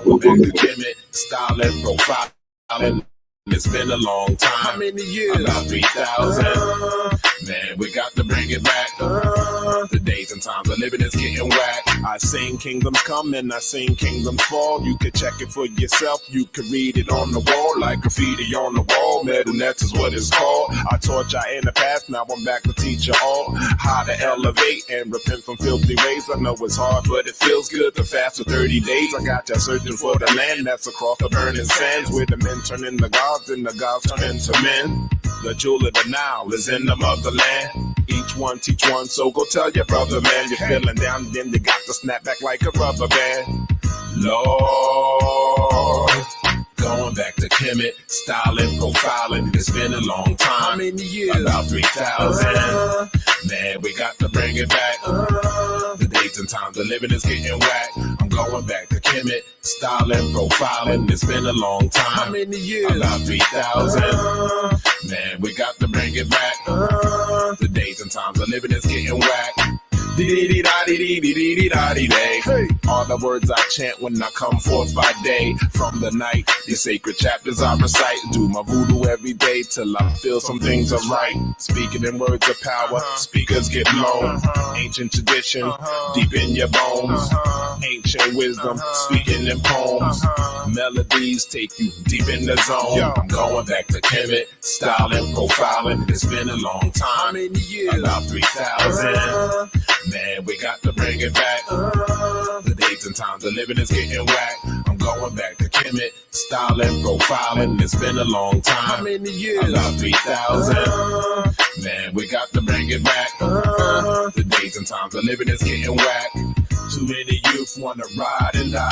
Going back to Kemetic, style and profiling. It's been a long time. How many years? About 3,000. Man, we got to bring it back. The days and times of living is getting whack. I seen kingdoms come and I seen kingdoms fall. You can check it for yourself. You can read it on the wall like graffiti on the wall. Metal nets is what it's called. I taught y'all in the past. Now I'm back to teach you all how to elevate and repent from filthy ways. I know it's hard, but it feels good to fast for 30 days. I got y'all searching for the land that's across the burning sands, where the men turn into gods and the gods turn into men. The jewel of the Nile is in the motherland. Each one teach one, so go tell your brother, man. You're feeling down, then you got to snap back like a rubber band. Lord, going back to Kemetic, style and profiling. It's been a long time. How many years? About 3,000. Man, we got to bring it back. The dates and times of living is getting whack. I'm going back to Kemetic, style and profiling. It's been a long time. How many years? About 3,000. Man, we got to bring it back. The days and times of living is getting whack. Hey. All the words I chant when I come forth by day. From the night, these sacred chapters I recite. Do my voodoo every day till I feel some things are right. Speaking in words of power, speakers get blown. Ancient tradition, deep in your bones. Ancient wisdom, speaking in poems. Melodies take you deep in the zone. I'm going back to Kemetic, style and profiling. It's been a long time. How many years? About 3,000. Man, we got to bring it back. The dates and times of living is getting whack. I'm going back to Kemetic, style and profiling. It's been a long time. How many years? About 3,000. Man, we got to bring it back. The days and times of living is getting whack. Too many youth wanna ride and die.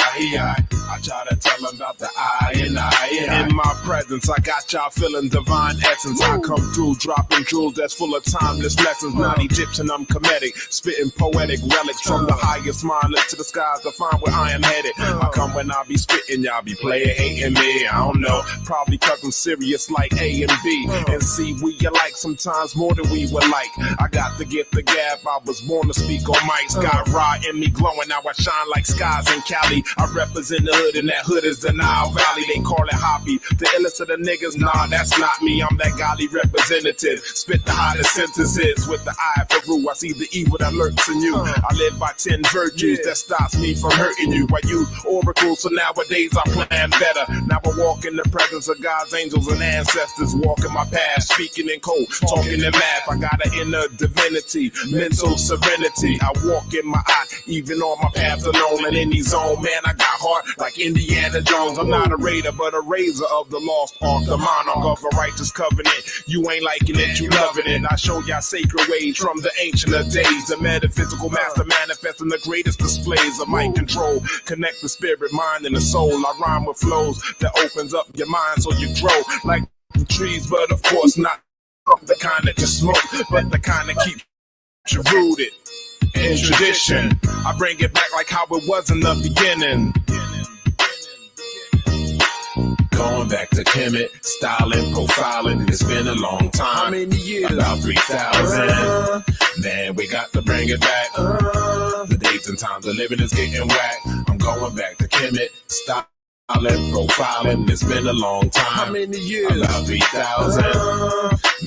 I try to tell them about the I and I. In my presence, I got y'all feeling divine essence. I come through dropping jewels that's full of timeless lessons. Not Egyptian, I'm Kemetic, spitting poetic relics from the highest mind. Look to the skies to find where I am headed. I come when I be spitting, y'all be playing hating me. I don't know, probably cause I'm serious like A and B. And C, we alike sometimes more than we would like. I got the gift of gab, I was born to speak on mics. Got raw in me glowing, now I shine like skies in Cali. I represent the hood and that hood is the Nile Valley. They call it hobby. The illest of the niggas, nah, that's not me. I'm that golly representative. Spit the hottest sentences with the eye for rule. I see the evil that lurks in you. I live by 10 virtues that stops me from hurting you. While you oracles, so nowadays I plan better. Now I walk in the presence of God's angels and ancestors. Walking my path, speaking in code, talking in math. I got an inner divinity, mental serenity. I walk in my eye, even on my path alone. And in these zone, man, I got heart like Indiana Jones. I'm not a raider, but a raiser of the lost ark, the monarch of a righteous covenant. You ain't liking it, you loving it. I show y'all sacred ways from the ancient of days. The metaphysical master manifesting the greatest displays of mind control. Connect the spirit, mind, and the soul. I rhyme with flows that opens up your mind so you grow like the trees, but of course not the kind that you smoke, but the kind that keeps you rooted in tradition. I bring it back like how it was in the beginning. Going back to Kemetic, style and profiling. It's been a long time. How many years? About 3,000. Man, we got to bring it back. The dates and times of living is getting whack. I'm going back to Kemetic, style and profiling. It's been a long time. How many years? About 3,000.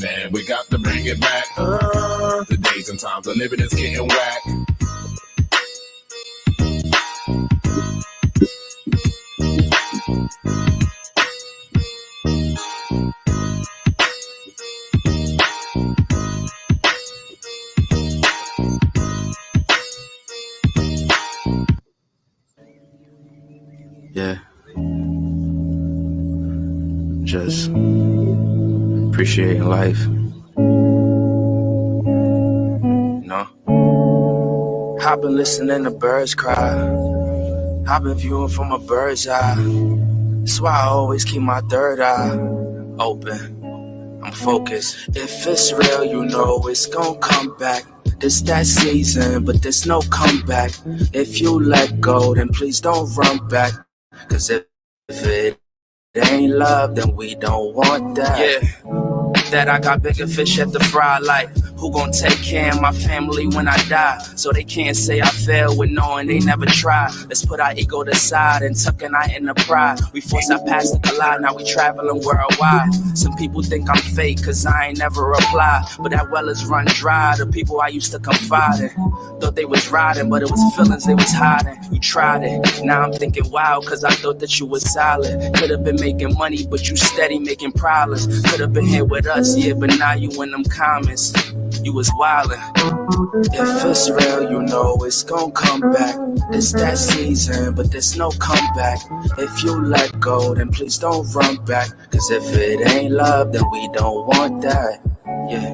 Man, we got to bring it back. The days and times of living is getting whack. Yeah. Just appreciating life. You know? I've been listening to birds cry. I've been viewing from a bird's eye. That's why I always keep my third eye open. I'm focused. If it's real, you know it's gonna come back. This that season, but there's no comeback. If you let go, then please don't run back. Cause if it ain't love, then we don't want that. Yeah, that I got bigger fish at the fry like. Who gon' take care of my family when I die? So they can't say I failed with knowing they never tried. Let's put our ego to side and tuck an eye in the pride. We force our past to collide, now we traveling worldwide. Some people think I'm fake cause I ain't never reply, but that well is run dry. The people I used to confide in thought they was riding, but it was feelings they was hiding. You tried it, now I'm thinking wow, cause I thought that you was solid. Could've been making money, but you steady making problems. Could've been here with us, yeah, but now you in them comments. You was wildin'. If it's real, you know it's gon' come back. It's that season, but there's no comeback. If you let go, then please don't run back. Cause if it ain't love, then we don't want that. Yeah.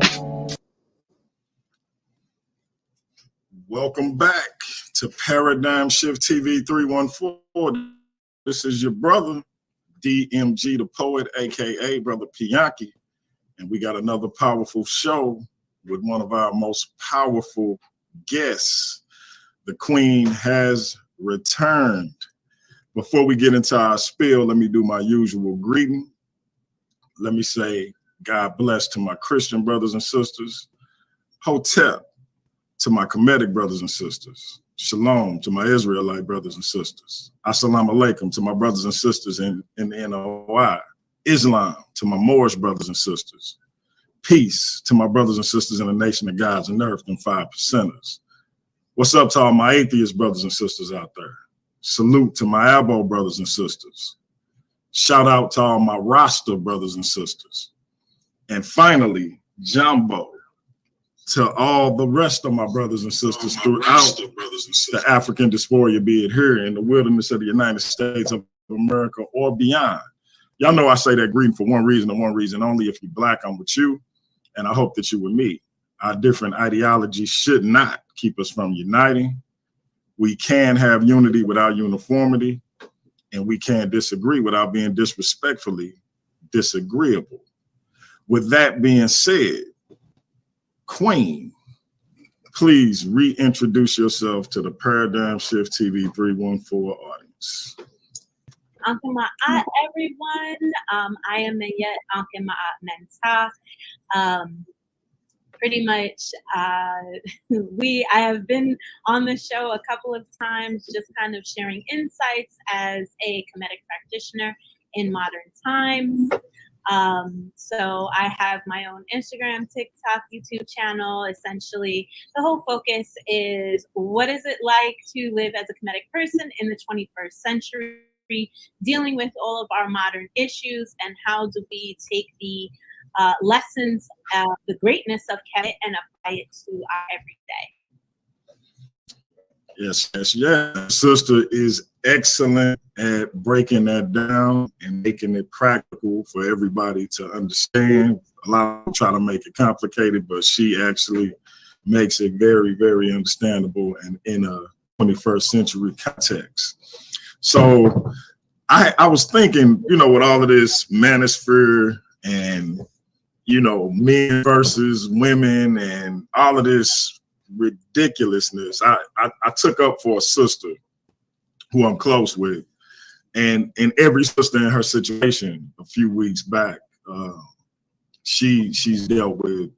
Welcome back to Paradigm Shift TV 314. This is your brother, DMG the Poet, aka Brother Pianki. And we got another powerful show with one of our most powerful guests. The Queen has returned. Before we get into our spiel, let me do my usual greeting. Let me say, God bless to my Christian brothers and sisters. Hotep to my Kemetic brothers and sisters. Shalom to my Israelite brothers and sisters. Assalamu alaikum to my brothers and sisters in the NOI. Islam to my Moorish brothers and sisters. Peace to my brothers and sisters in the nation of gods and earth and 5%ers. What's up to all my atheist brothers and sisters out there? Salute to my Abo brothers and sisters. Shout out to all my Rasta brothers and sisters. And finally, Jumbo to all the rest of my brothers and sisters throughout the African diaspora, be it here in the wilderness of the United States of America or beyond. Y'all know I say that greeting for one reason and one reason only. If you're Black, I'm with you, and I hope that you're with me. Our different ideologies should not keep us from uniting. We can have unity without uniformity, and we can disagree without being disrespectfully disagreeable. With that being said, Queen, please reintroduce yourself to the Paradigm Shift TV 314 audience. Ma'at, everyone. I am MenyetAnkh Menta. Pretty much, I have been on the show a couple of times, just kind of sharing insights as a Kemetic practitioner in modern times. So I have my own Instagram, TikTok, YouTube channel. Essentially, the whole focus is what is it like to live as a Kemetic person in the 21st century, dealing with all of our modern issues, and how do we take the lessons, the greatness of Kemet and apply it to our everyday. Yes. Sister is excellent at breaking that down and making it practical for everybody to understand. A lot of people try to make it complicated, but she actually makes it very, very understandable and in a 21st century context. So I was thinking, with all of this manosphere and, men versus women and all of this ridiculousness, I took up for a sister who I'm close with, and every sister in her situation a few weeks back, she's dealt with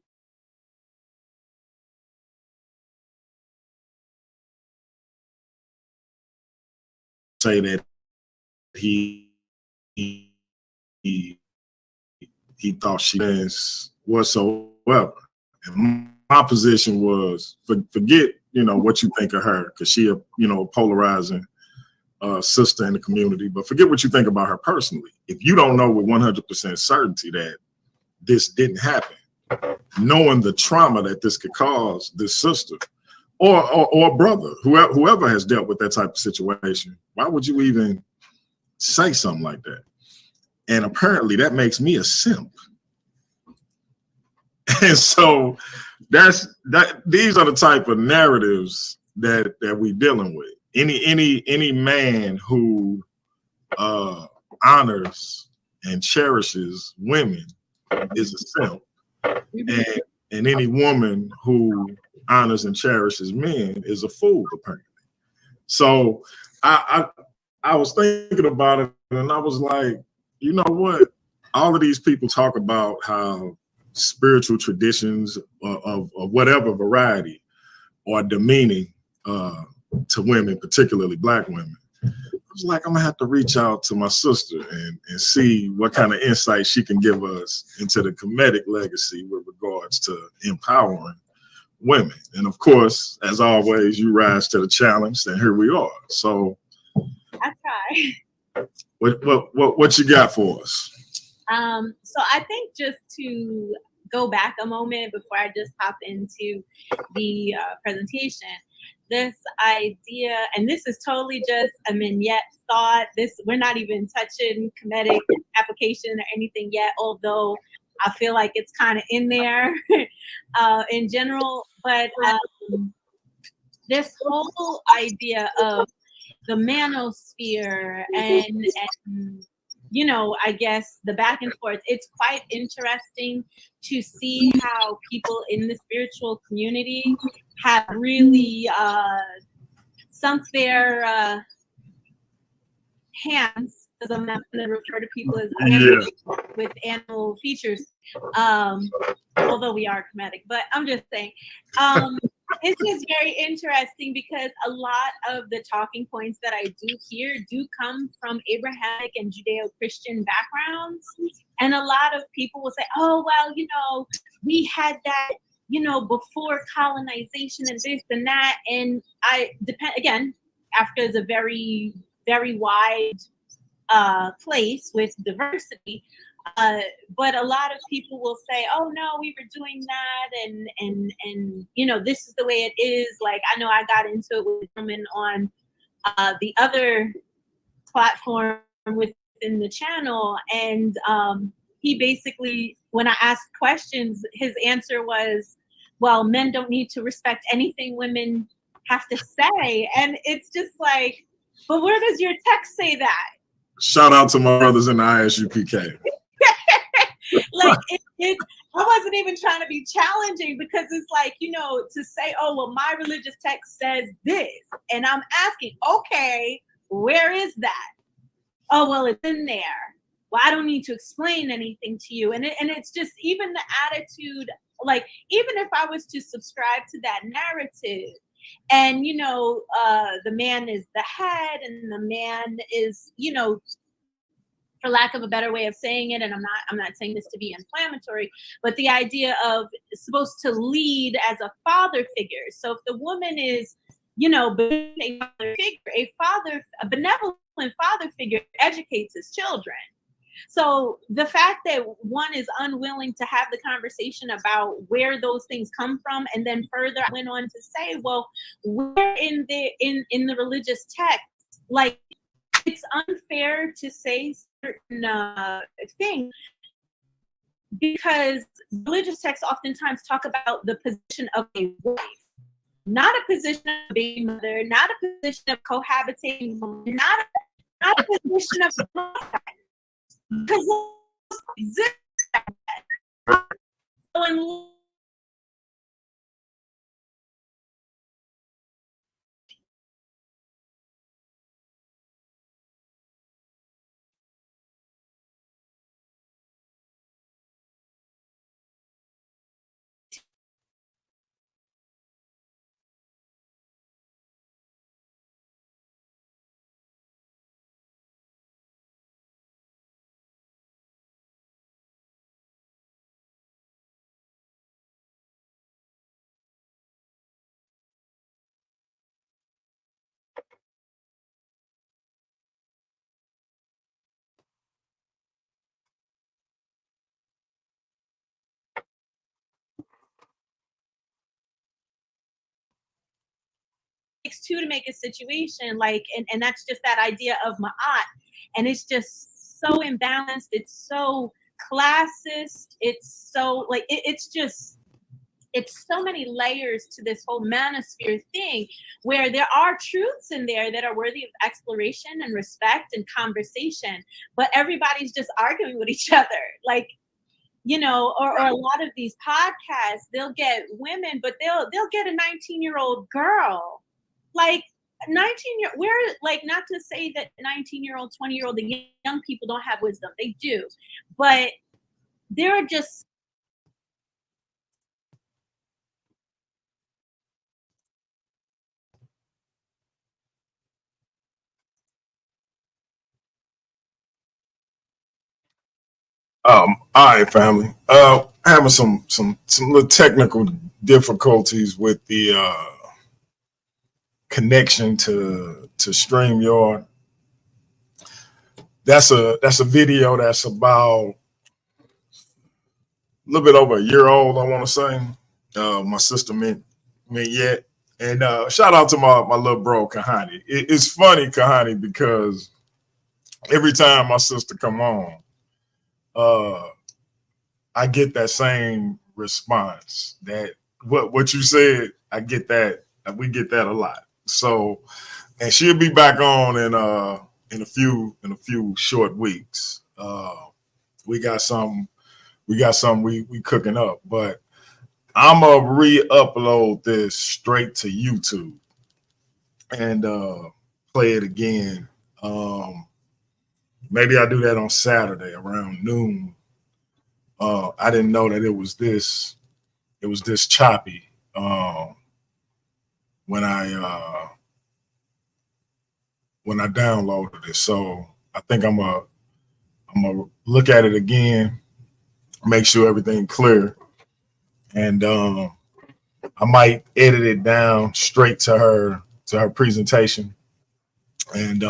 say that he thought she was whatsoever. And my position was, forget, what you think of her, because she a polarizing sister in the community, but forget what you think about her personally. If you don't know with 100% certainty that this didn't happen, knowing the trauma that this could cause this sister or brother, whoever has dealt with that type of situation, why would you even say something like that? And apparently that makes me a simp. And so these are the type of narratives that we dealing with. Any man who honors and cherishes women is a simp, and any woman who honors and cherishes men is a fool, apparently. So I was thinking about it, and I was like, you know what? All of these people talk about how spiritual traditions of whatever variety are demeaning to women, particularly Black women. I was like, I'm gonna have to reach out to my sister and see what kind of insight she can give us into the Kemetic legacy with regards to empowering women. And of course, as always, you rise to the challenge, and here we are. So I try. What you got for us? So I think just to go back a moment before I just hop into the presentation, this idea, and this is totally just a Menyet thought. We're not even touching Kemetic application or anything yet, although I feel like it's kind of in there in general. But this whole idea of the manosphere and you know, I guess the back and forth, it's quite interesting to see how people in the spiritual community have really sunk their hands, because I'm not going to refer to people as with animal features, although we are Kemetic, but I'm just saying. It's just very interesting because a lot of the talking points that I do hear do come from Abrahamic and Judeo-Christian backgrounds. And a lot of people will say, oh, well, you know, we had that, you know, before colonization and this and that. And again, Africa is a very, very wide place with diversity. But a lot of people will say, oh no, we were doing that and you know, this is the way it is. Like, I know I got into it with a woman on the other platform within the channel, and he basically, when I asked questions, his answer was, well, men don't need to respect anything women have to say. And it's just like, but where does your text say that? Shout out to my brothers in the ISUPK. Like I wasn't even trying to be challenging, because it's like, you know, to say, oh, well, my religious text says this, and I'm asking, okay, where is that? Oh, well, it's in there. Well, I don't need to explain anything to you. And it's just even the attitude, like, even if I was to subscribe to that narrative, and, you know, the man is the head, and the man is, you know, for lack of a better way of saying it, and I'm not saying this to be inflammatory, but the idea of supposed to lead as a father figure. So if the woman is, you know, a father figure, a benevolent father figure educates his children. So the fact that one is unwilling to have the conversation about where those things come from, and then further I went on to say, well, where in the religious text, like, it's unfair to say certain things, because religious texts oftentimes talk about the position of a wife, not a position of being mother, not a position of cohabitating, not a position of because exist. Two to make a situation, like, and that's just that idea of ma'at, and it's just so imbalanced, it's so classist, it's so like it's so many layers to this whole manosphere thing, where there are truths in there that are worthy of exploration and respect and conversation, but everybody's just arguing with each other, like, you know, or a lot of these podcasts, they'll get women, but they'll get a 19-year-old girl. Like, 19-year, we're like, not to say that 19-year-old, 20-year-old, the young people don't have wisdom. They do. But there are just All right, family. Having some little technical difficulties with the connection to StreamYard. That's a video that's about a little bit over a year old, I want to say. My sister Menyet. And shout out to my little bro Kahani. It's funny, Kahani, because every time my sister come on, I get that same response. That what you said, I get that. We get that a lot. So, and she'll be back on in a few short weeks. We got some we cooking up, but I'm gonna re-upload this straight to YouTube and play it again. Maybe I'll do that on Saturday around noon. I didn't know that it was this choppy when I downloaded it. So I think I'm gonna look at it again, make sure everything clear. And I might edit it down straight to her presentation, and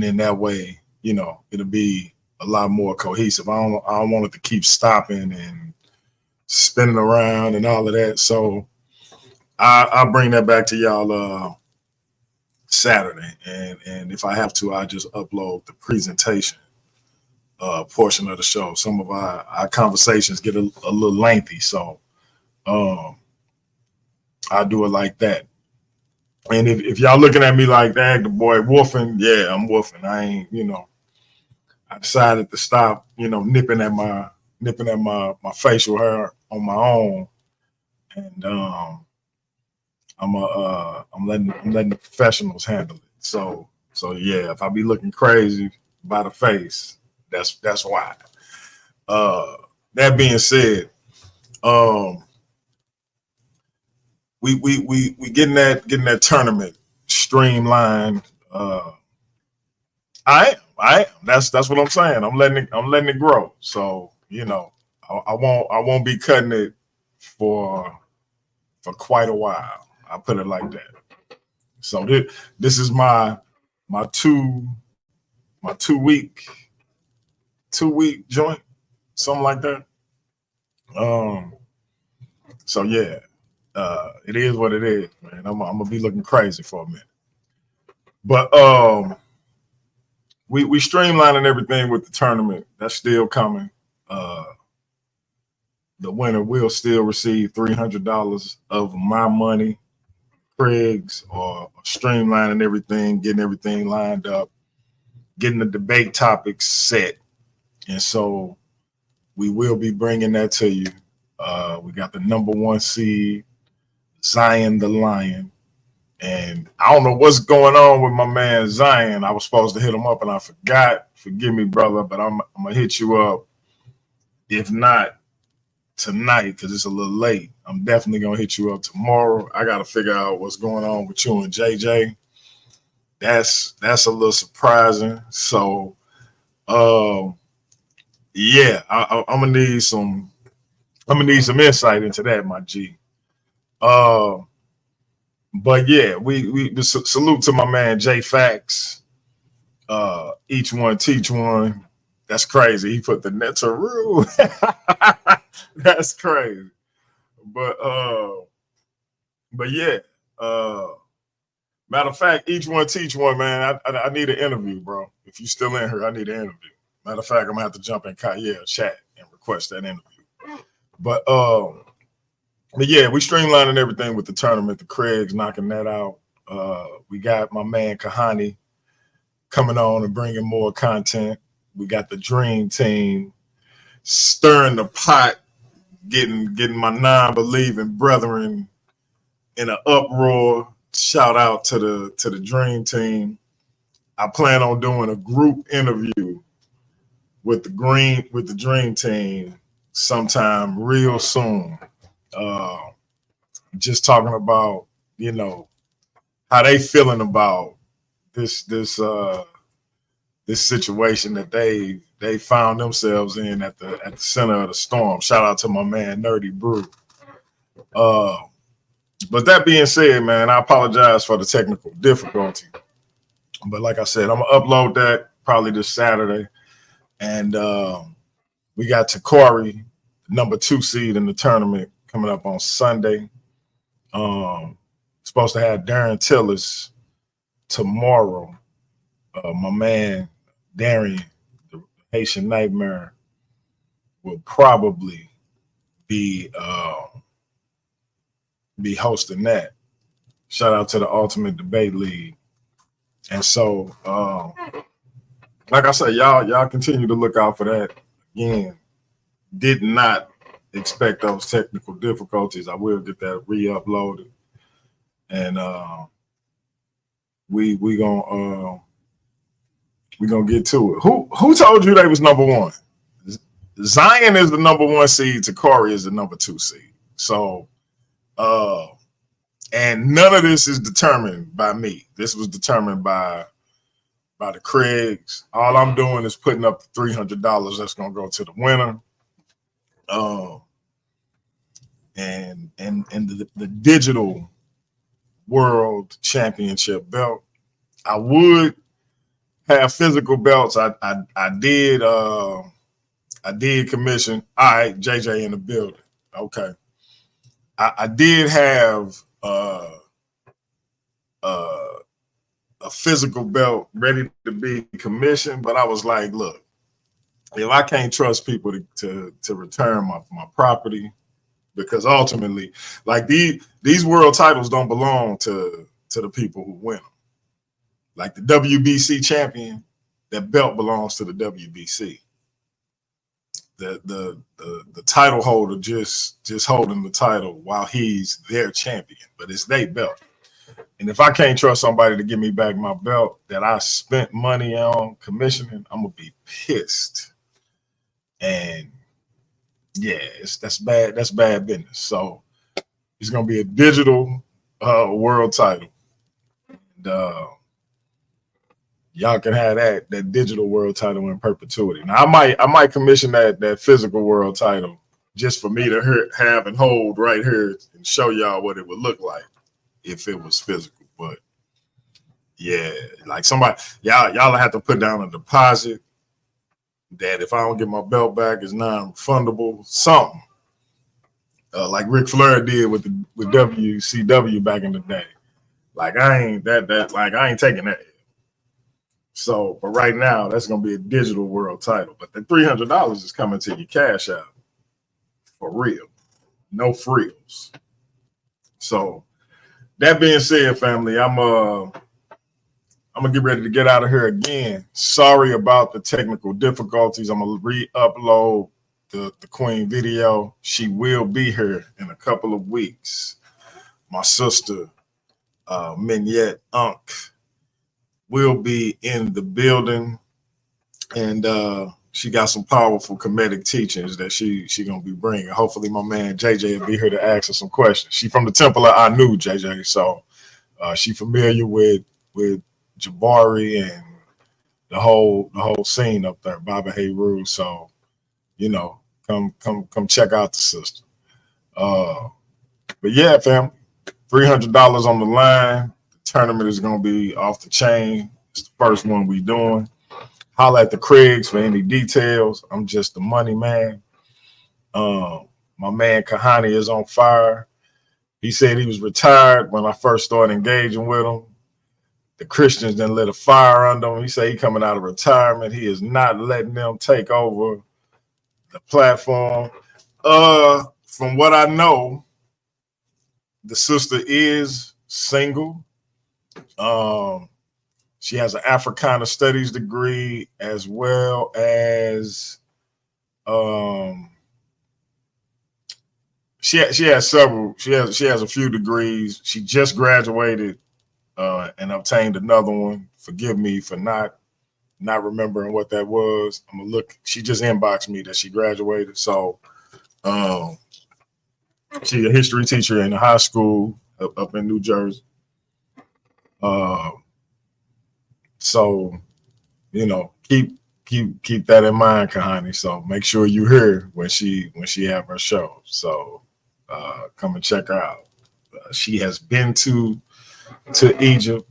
then that way, it'll be a lot more cohesive. I don't want it to keep stopping and spinning around and all of that. So I'll bring that back to y'all Saturday, and if I have to, I'll just upload the presentation portion of the show. Some of our conversations get a little lengthy, so I'll do it like that. And if y'all looking at me like that, the boy woofing, yeah, I'm woofing. I ain't, I decided to stop, nipping at my facial hair on my own, and I'm letting the professionals handle it. So yeah, if I be looking crazy by the face, that's why. That being said, we getting that tournament streamlined. I that's what I'm saying. I'm letting it grow. So I won't be cutting it for quite a while. I'll put it like that. So this is my 2 week joint, something like that. So yeah, it is what it is, man. I'm gonna be looking crazy for a minute, but we streamlining everything with the tournament. That's still coming. The winner will still receive $300 of my money, Craig's, or streamlining everything, getting everything lined up, getting the debate topics set. And so we will be bringing that to you. We got the number 1 seed, Zion the Lion. And I don't know what's going on with my man Zion. I was supposed to hit him up and I forgot. Forgive me, brother, but I'm going to hit you up. If not tonight, because it's a little late, I'm definitely going to hit you up tomorrow. I got to figure out what's going on with you and JJ. That's a little surprising. So, yeah, I'm gonna need some insight into that, my G. But yeah, we salute to my man J Fax. Each one teach one. That's crazy. He put the net to rule. That's crazy. But yeah. Matter of fact, each one teach one, man. I need an interview, bro. If you still in here, I need an interview. Matter of fact, I'm gonna have to jump in Kyle chat and request that interview. But yeah, we streamlining everything with the tournament. The Craig's knocking that out. We got my man Kahani coming on and bringing more content. We got the Dream Team stirring the pot, getting my non-believing brethren in an uproar. Shout out to the Dream Team. I plan on doing a group interview with the Dream Team sometime real soon. Just talking about, how they feeling about this situation that they found themselves in at the center of the storm. Shout out to my man Nerdy Brew. But that being said, man, I apologize for the technical difficulty. But like I said, I'm gonna upload that probably this Saturday. And we got Takori, number 2 seed in the tournament, coming up on Sunday. Supposed to have Darren Tillis tomorrow. My man Darian, the Haitian Nightmare, will probably be hosting that. Shout out to the Ultimate Debate League. And so, like I said, y'all continue to look out for that. Again, did not expect those technical difficulties. I will get that re-uploaded, and we gonna get to it. Who told you they was number 1? Zion is the number 1 seed. Takori is the number 2 seed. So, and none of this is determined by me. This was determined by the Craigs. All I'm doing is putting up the $300 that's gonna go to the winner. And the digital world championship belt. I would have physical belts. I did commission. All right, JJ in the building. Okay. I did have a physical belt ready to be commissioned, but I was like, look, if I can't trust people to return my property, because ultimately, like these world titles don't belong to the people who win them. Like the WBC champion, that belt belongs to the WBC. The title holder just holding the title while he's their champion, but it's their belt. And if I can't trust somebody to give me back my belt that I spent money on commissioning, I'm gonna be pissed. And yeah, that's bad. That's bad business. So it's gonna be a digital world title. And, y'all can have that digital world title in perpetuity. Now I might commission that physical world title just for me to have and hold right here and show y'all what it would look like if it was physical. But yeah, like somebody y'all have to put down a deposit that if I don't get my belt back is non-refundable, something. Like Ric Flair did with WCW back in the day. Like I ain't taking that. So, but right now, that's going to be a digital world title. But the $300 is coming to your cash out for real. No frills. So, that being said, family, I'm gonna get ready to get out of here again. Sorry about the technical difficulties. I'm gonna re-upload the Queen video. She will be here in a couple of weeks. My sister, MenyetAnkh, will be in the building, and she got some powerful Kemetic teachings that she gonna be bringing. Hopefully my man JJ will be here to ask her some questions. She from the temple of Anu, JJ, so she familiar with Jabari and the whole scene up there, Baba Heru. So come check out the sister. But yeah, fam, $300 on the line. Tournament is going to be off the chain. It's the first one we doing. Holla at the Craigs for any details. I'm just the money man. My man Kahani is on fire. He said he was retired when I first started engaging with him. The Christians then lit a fire under him. He said he coming out of retirement. He is not letting them take over the platform. From what I know, the sister is single. She has an Africana Studies degree as well as she has several. She has a few degrees. She just graduated and obtained another one. Forgive me for not remembering what that was. I'm gonna look. She just inboxed me that she graduated. So she's a history teacher in a high school up in New Jersey. So, keep keep that in mind, Kahani. So make sure you hear when she have her show. So come and check her out. She has been to Egypt.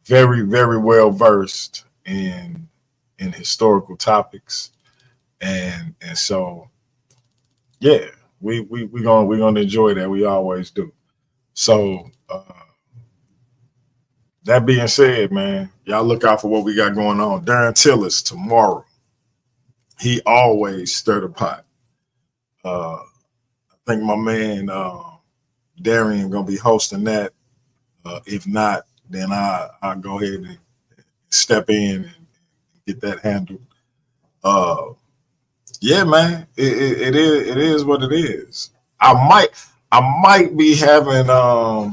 Very, very well versed in historical topics, and so yeah, we're gonna enjoy that. We always do. So that being said, man, y'all look out for what we got going on. Darren Tillis tomorrow. He always stir the pot. I think my man Darian gonna be hosting that. If not, then I'll go ahead and step in and get that handled. Yeah, man, it is what it is. I might be having I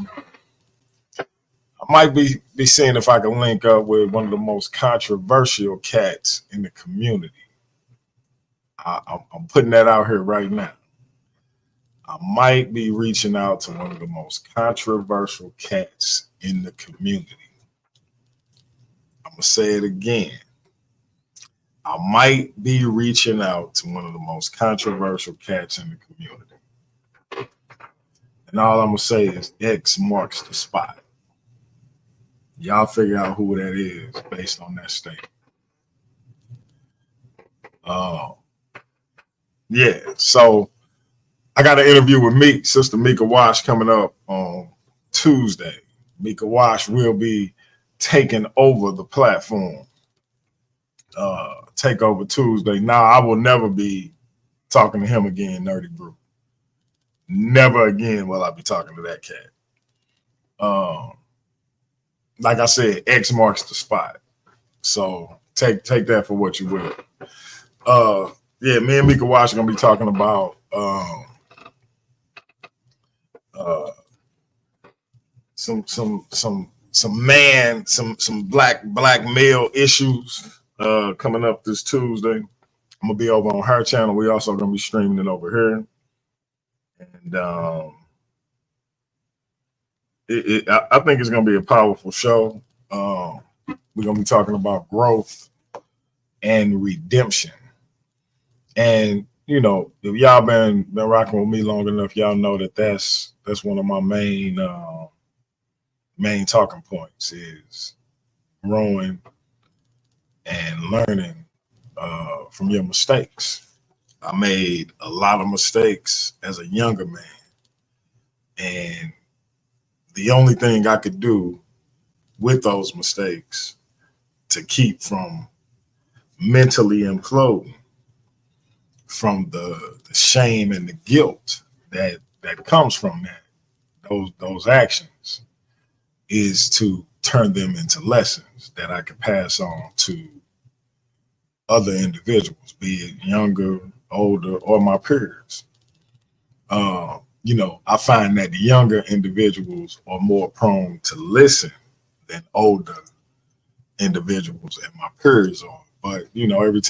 might be seeing if I can link up with one of the most controversial cats in the community. I'm putting that out here right now. I might be reaching out to one of the most controversial cats in the community. I'm going to say it again. I might be reaching out to one of the most controversial cats in the community. And all I'm going to say is X marks the spot. Y'all figure out who that is based on that statement. Yeah, so I got an interview with Sister Mika Wash coming up on Tuesday. Mika Wash will be taking over the platform. Take over Tuesday. Now, I will never be talking to him again, Nerdy Brew. Never again will I be talking to that cat. Like I said, X marks the spot. So take that for what you will. Yeah, me and Mika Wash are gonna be talking about some black male issues coming up this Tuesday. I'm gonna be over on her channel. We also gonna be streaming it over here, and I think it's gonna be a powerful show. We're gonna be talking about growth and redemption, and you know, if y'all been rocking with me long enough, y'all know that's one of my main talking points is growing and learning from your mistakes. I made a lot of mistakes as a younger man, and the only thing I could do with those mistakes to keep from mentally imploding from the shame and the guilt that comes from those actions is to turn them into lessons that I can pass on to other individuals, be it younger, older, or my peers. You know, I find that the younger individuals are more prone to listen than older individuals and my peers are. But you know, every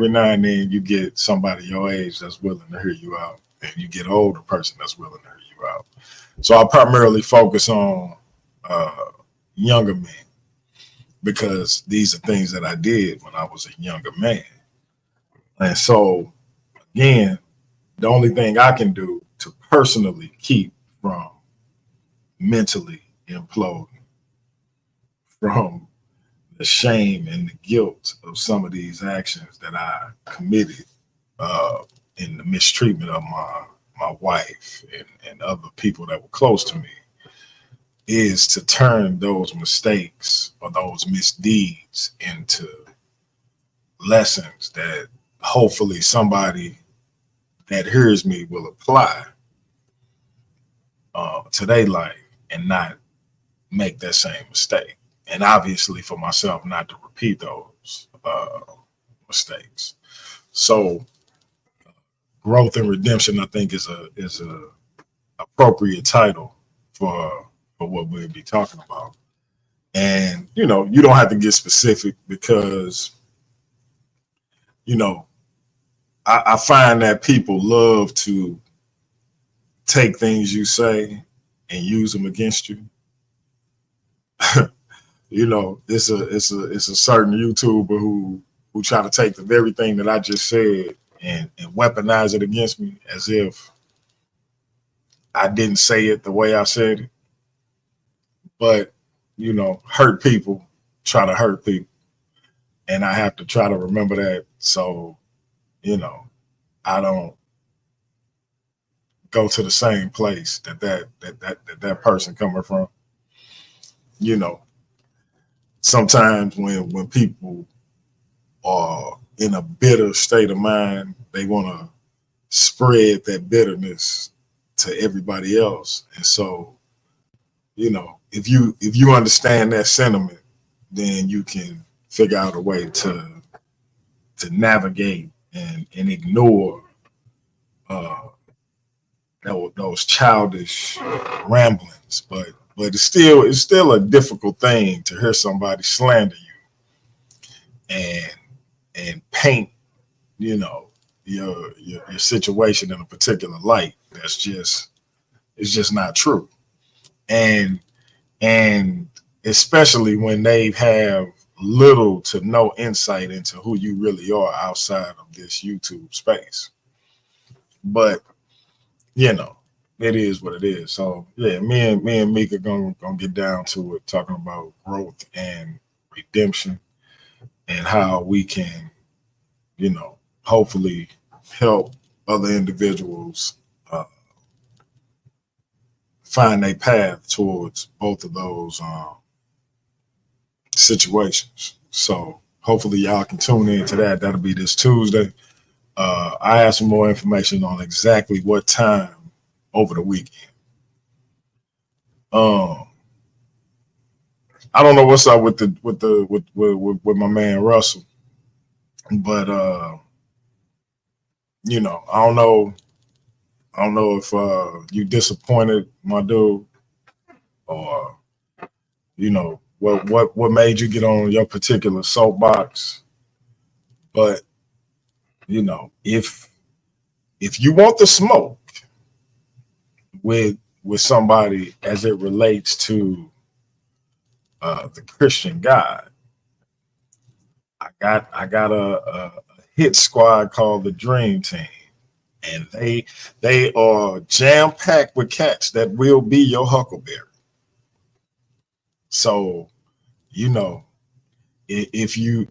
now and then you get somebody your age that's willing to hear you out, and you get an older person that's willing to hear you out. So I primarily focus on younger men because these are things that I did when I was a younger man. And so, again, the only thing I can do to personally keep from mentally imploding from the shame and the guilt of some of these actions that I committed in the mistreatment of my wife and other people that were close to me is to turn those mistakes or those misdeeds into lessons that hopefully somebody that hears me will apply to their life and not make that same mistake. And obviously for myself, not to repeat those mistakes. So growth and redemption, I think, is a appropriate title for what we'll be talking about. And, you know, you don't have to get specific because, you know, I find that people love to take things you say and use them against you. You know, it's a certain YouTuber who who try to take the very thing that I just said and weaponize it against me as if I didn't say it the way I said it. But, you know, hurt people try to hurt people. And I have to try to remember that. So, you know, I don't go to the same place that person coming from. You know, sometimes when people are in a bitter state of mind, they want to spread that bitterness to everybody else. And so, you know, if you understand that sentiment, then you can figure out a way to navigate and ignore those childish ramblings. But it's still a difficult thing to hear somebody slander you and paint, you know, your situation in a particular light that's just not true. And especially when they have little to no insight into who you really are outside of this YouTube space. But, you know, it is what it is. So yeah, me and Meek are gonna get down to it, talking about growth and redemption and how we can, you know, hopefully help other individuals find a path towards both of those situations. So hopefully y'all can tune into that. That'll be this Tuesday. I have some more information on exactly what time over the weekend. I don't know what's up with my man Russell, but you know, I don't know if you disappointed my dude, or you know what made you get on your particular soapbox. But you know, if you want the smoke with somebody as it relates to the Christian God, I got a hit squad called the Dream Team, and they are jam packed with cats that will be your huckleberry. So, you know, if you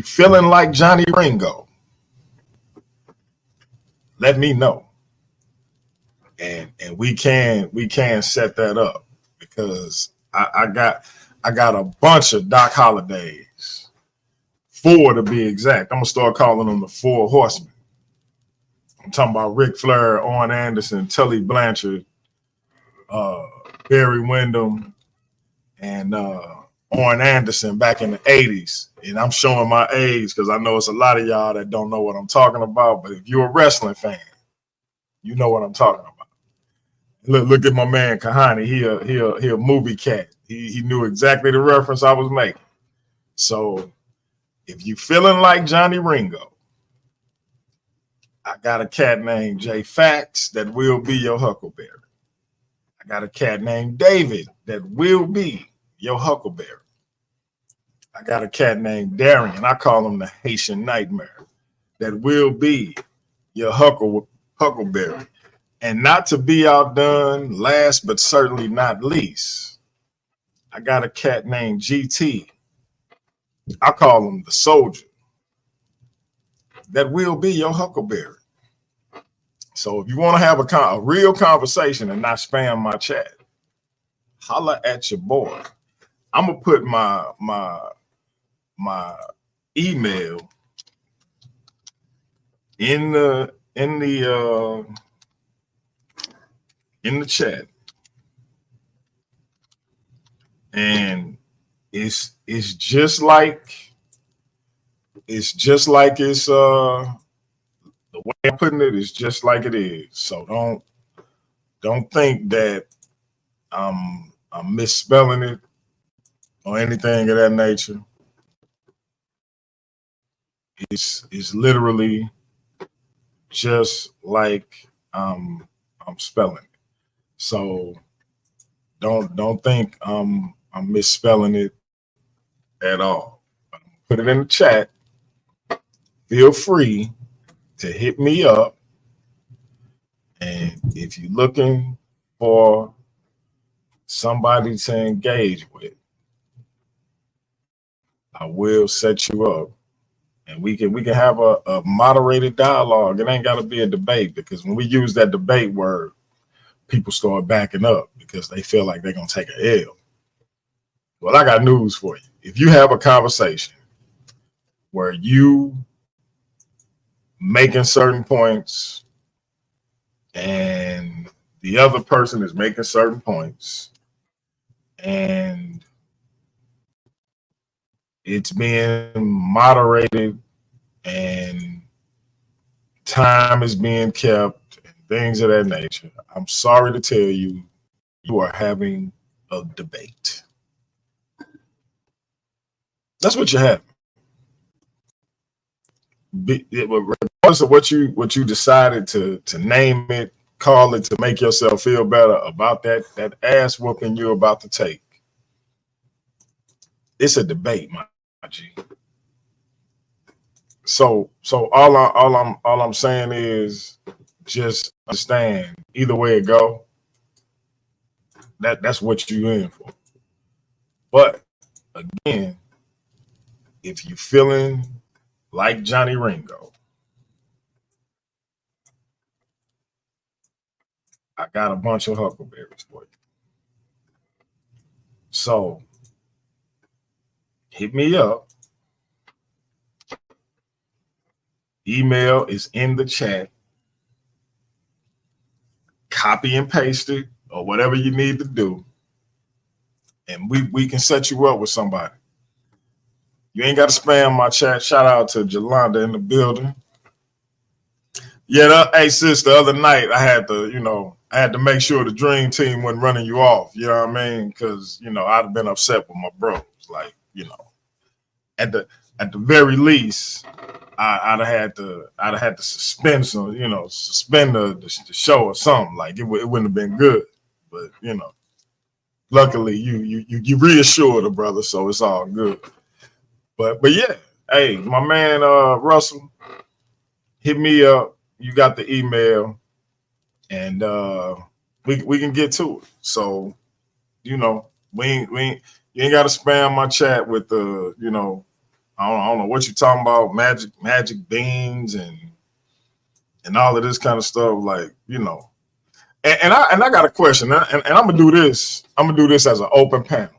feeling like Johnny Ringo, let me know, and we can set that up, because I got a bunch of Doc Hollidays, 4 to be exact. I'm gonna start calling them the 4 horsemen. I'm talking about Ric Flair, Orrin Anderson, Tully Blanchard, Barry Windham, and Orrin Anderson back in the 80s. And I'm showing my age because I know it's a lot of y'all that don't know what I'm talking about. But if you're a wrestling fan, you know what I'm talking about. Look at my man Kahani. He a movie cat. He knew exactly the reference I was making. So if you feeling like Johnny Ringo, I got a cat named Jay Fax that will be your huckleberry. I got a cat named David that will be your huckleberry. I got a cat named Darian. I call him the Haitian Nightmare, that will be your huckleberry. And not to be outdone, last but certainly not least, I got a cat named GT. I call him the soldier, that will be your huckleberry. So if you want to have a real conversation and not spam my chat, holla at your boy. I'm gonna put my email in the chat, and it's just like it's the way I'm putting it is just like it is. So don't think that I'm misspelling it or anything of that nature. It's literally just like I'm spelling it. So don't think I'm misspelling it at all. Put it in the chat, feel free to hit me up. And if you're looking for somebody to engage with, I will set you up, and we can have a moderated dialogue. It ain't got to be a debate, because when we use that debate word, people start backing up because they feel like they're gonna take an L. Well, I got news for you. If you have a conversation where you making certain points and the other person is making certain points, and it's being moderated and time is being kept and things of that nature, I'm sorry to tell you, you are having a debate. That's what you're having. Regardless of what you decided to name it, call it, to make yourself feel better about that ass whooping you're about to take, it's a debate, my G. So all I'm saying is, just understand, either way it go, that's what you're in for. But again, if you're feeling like Johnny Ringo, I got a bunch of huckleberries for you. So hit me up. Email is in the chat. Copy and paste it, or whatever you need to do, and we can set you up with somebody. You ain't got to spam my chat. Shout out to Jolanda in the building. Yeah, hey sis, the other night I had to make sure the dream team wasn't running you off. You know what I mean? Because I'd have been upset with my bros. Like, at the very least, I'd have had to suspend suspend the show or something. Like it wouldn't have been good. But luckily you reassured the brother, so it's all good. But yeah, hey, my man Russell, hit me up. You got the email, and we can get to it. So you ain't got to spam my chat with the I don't know what you're talking about, magic beans and all of this kind of stuff, like And I got a question, and I'm gonna do this. I'm gonna do this as an open panel.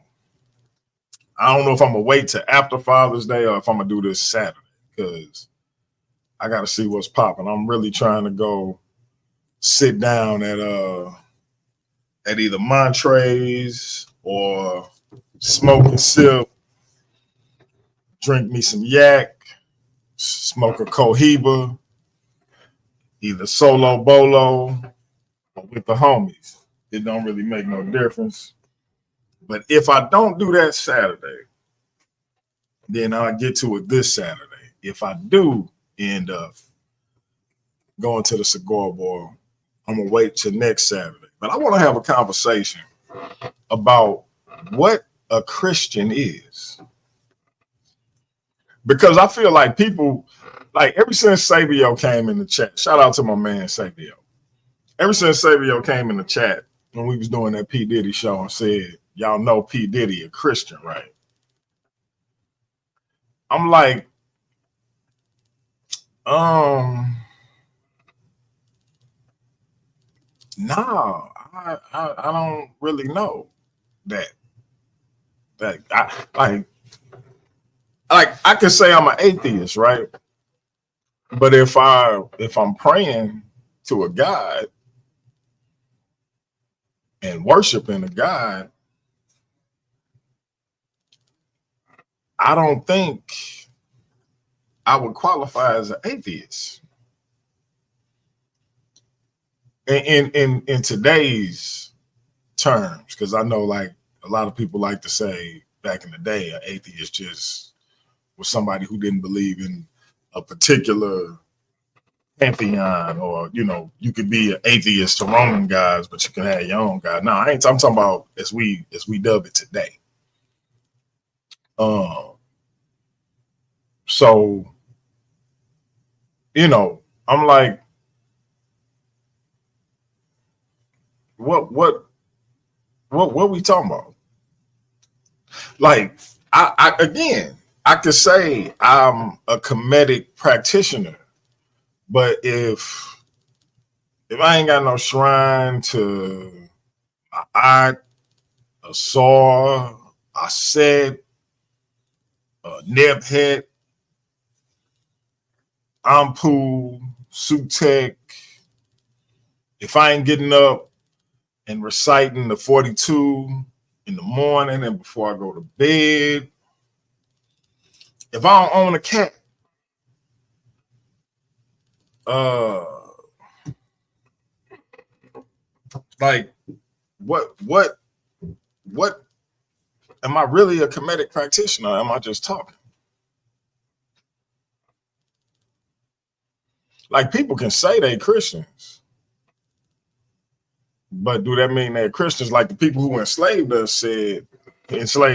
I don't know if I'm gonna wait till after Father's Day or if I'm gonna do this Saturday, because I got to see what's popping. I'm really trying to go sit down at either Montrey's or Smoke and Sip, drink me some yak, smoke a Cohiba, either solo bolo or with the homies. It don't really make no difference. But if I don't do that Saturday, then I'll get to it this Saturday. If I do end up going to the Cigar Bar, I'm gonna wait till next Saturday. But I want to have a conversation about what a Christian is, because I feel like people, like ever since Sabio came in the chat, shout out to my man Sabio. Ever since Sabio came in the chat when we was doing that P. Diddy show and said, y'all know P. Diddy a Christian, right? I'm like, no, I don't really know that. I can say I'm an atheist, right? But if I'm praying to a God and worshiping a God, I don't think I would qualify as an atheist. In today's terms, because I know like a lot of people like to say back in the day, an atheist just was somebody who didn't believe in a particular pantheon, or you could be an atheist to Roman gods, but you can have your own God. No, I'm talking about as we dub it today. So you know, I'm like, what we talking about? Like, I again, I could say I'm a Kemetic practitioner, but if I ain't got no shrine to I a saw, a set, a nib head, Ampu, Sutek, if I ain't getting up and reciting the 42 in the morning and before I go to bed, if I don't own a cat, like what am I really a Kemetic practitioner? Or am I just talking? Like, people can say they Christians, but do that mean they're Christians? Like the people who enslaved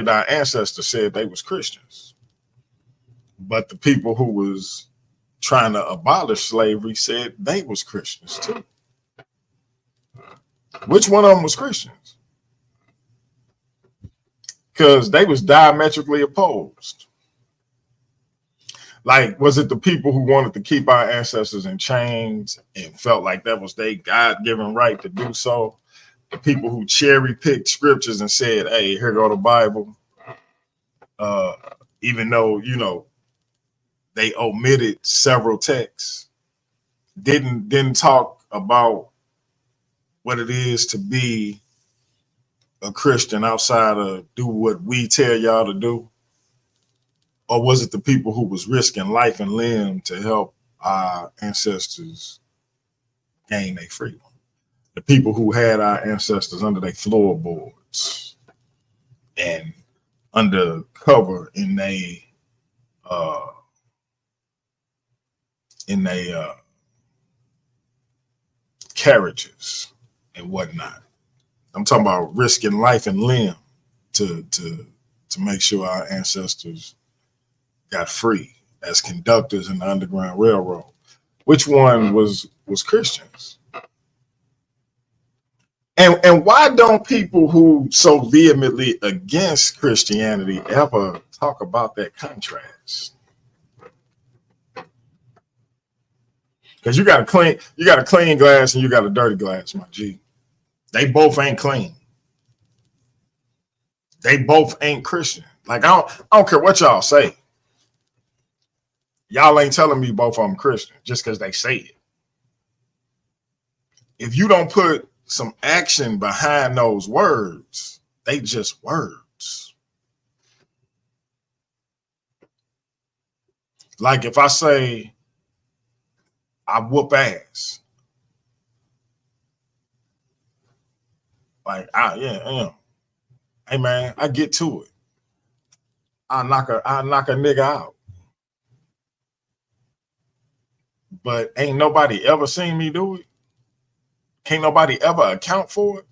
our ancestors said they was Christians. But the people who was trying to abolish slavery said they was Christians too. Which one of them was Christians? Because they was diametrically opposed. Like, was it the people who wanted to keep our ancestors in chains and felt like that was their God-given right to do so? The people who cherry-picked scriptures and said, hey, here go the Bible. Even though, you know, they omitted several texts, didn't talk about what it is to be a Christian outside of do what we tell y'all to do? Or was it the people who was risking life and limb to help our ancestors gain their freedom? The people who had our ancestors under their floorboards and under cover in their carriages and whatnot. I'm talking about risking life and limb to make sure our ancestors got free as conductors in the Underground Railroad. Which one was Christians? And why don't people who so vehemently against Christianity ever talk about that contrast? Because you got a clean glass and you got a dirty glass, my G. They both ain't clean. They both ain't Christian. Like, I don't care what y'all say. Y'all ain't telling me both of them Christian just because they say it. If you don't put some action behind those words, they just words. Like, if I say I whoop ass, like, yeah. Hey man, I get to it. I knock a nigga out. But ain't nobody ever seen me do it. Can't nobody ever account for it.